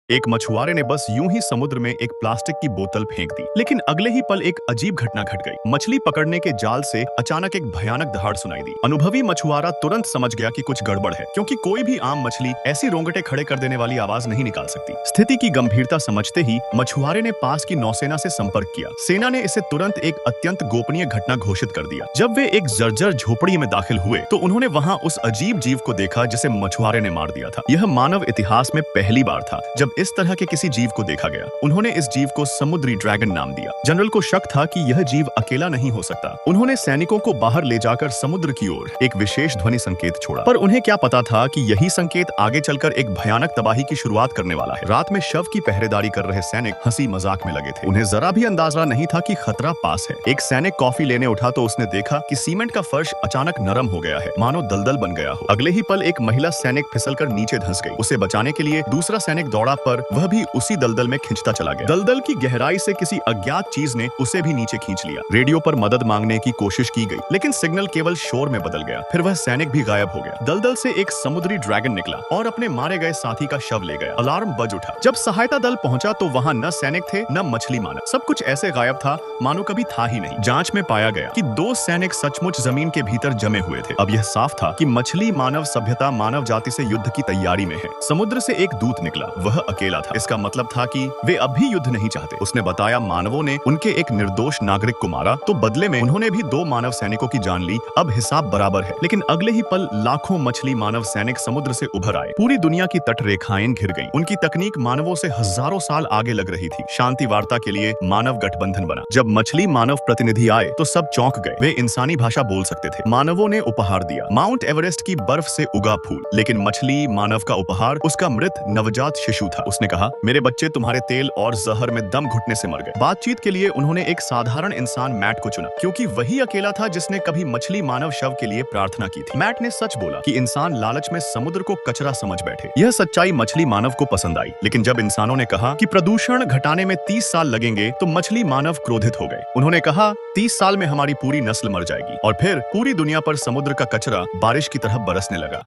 एक मछुआरे ने बस यूं ही समुद्र में एक प्लास्टिक की बोतल फेंक दी, लेकिन अगले ही पल एक अजीब घटना घट गई। मछली पकड़ने के जाल से अचानक एक भयानक दहाड़ सुनाई दी। अनुभवी मछुआरा तुरंत समझ गया कि कुछ गड़बड़ है, क्योंकि कोई भी आम मछली ऐसी रोंगटे खड़े कर देने वाली आवाज नहीं निकाल सकती। स्थिति की गंभीरता समझते ही मछुआरे ने पास की नौसेना से संपर्क किया। सेना ने इसे तुरंत एक अत्यंत गोपनीय घटना घोषित कर दिया। जब वे एक जर्जर झोपड़ी में दाखिल हुए तो उन्होंने वहां उस अजीब जीव को देखा जिसे मछुआरे ने मार दिया था। यह मानव इतिहास में पहली बार था जब इस तरह के किसी जीव को देखा गया। उन्होंने इस जीव को समुद्री ड्रैगन नाम दिया। जनरल को शक था कि यह जीव अकेला नहीं हो सकता। उन्होंने सैनिकों को बाहर ले जाकर समुद्र की ओर एक विशेष ध्वनि संकेत छोड़ा, पर उन्हें क्या पता था कि यही संकेत आगे चलकर एक भयानक तबाही की शुरुआत करने वाला है। रात में शव की पहरेदारी कर रहे सैनिक हंसी मजाक में लगे थे। उन्हें जरा भी अंदाजा नहीं था कि खतरा पास है। एक सैनिक कॉफी लेने उठा तो उसने देखा कि सीमेंट का फर्श अचानक नरम हो गया है, मानो दलदल बन गया हो। अगले ही पल एक महिला सैनिक फिसलकर नीचे धंस गई। उसे बचाने के लिए दूसरा सैनिक दौड़ा, पर वह भी उसी दलदल में खिंचता चला गया। दलदल की गहराई से किसी अज्ञात चीज ने उसे भी नीचे खींच लिया। रेडियो पर मदद मांगने की कोशिश की गई, लेकिन सिग्नल केवल शोर में बदल गया। फिर वह सैनिक भी गायब हो गया। दलदल से एक समुद्री ड्रैगन निकला और अपने मारे गए साथी का शव ले गया। अलार्म बज उठा। जब सहायता दल पहुंचा तो वहां न सैनिक थे न मछली मानव। सब कुछ ऐसे गायब था मानो कभी था ही नहीं। जांच में पाया गया कि 2 सैनिक सचमुच जमीन के भीतर जमे हुए थे। अब यह साफ था कि मछली मानव सभ्यता मानव जाति से युद्ध की तैयारी में है। समुद्र से एक दूत निकला, वह अकेला था। इसका मतलब था कि वे अब भी युद्ध नहीं चाहते। उसने बताया मानवों ने उनके एक निर्दोष नागरिक को मारा, तो बदले में उन्होंने भी 2 मानव सैनिकों की जान ली। अब हिसाब बराबर है। लेकिन अगले ही पल लाखों मछली मानव सैनिक समुद्र से उभर आए। पूरी दुनिया की तट रेखाएं घिर गईं। उनकी तकनीक मानवों से हजारों साल आगे लग रही थी। शांति वार्ता के लिए मानव गठबंधन बना। जब मछली मानव प्रतिनिधि आए तो सब चौंक गए। वे इंसानी भाषा बोल सकते थे। मानवों ने उपहार दिया, माउंट एवरेस्ट की बर्फ से उगा फूल। लेकिन मछली मानव का उपहार उसका मृत नवजात शिशु था। उसने कहा, मेरे बच्चे तुम्हारे तेल और जहर में दम घुटने से मर गए। बातचीत के लिए उन्होंने एक साधारण इंसान मैट को चुना, क्योंकि वही अकेला था जिसने कभी मछली मानव शव के लिए प्रार्थना की थी। मैट ने सच बोला कि इंसान लालच में समुद्र को कचरा समझ बैठे। यह सच्चाई मछली मानव को पसंद आई। लेकिन जब इंसानों ने कहा कि प्रदूषण घटाने में 30 साल लगेंगे तो मछली मानव क्रोधित हो गए। उन्होंने कहा, 30 साल में हमारी पूरी नस्ल मर जाएगी। और फिर पूरी दुनिया पर समुद्र का कचरा बारिश की तरह बरसने लगा।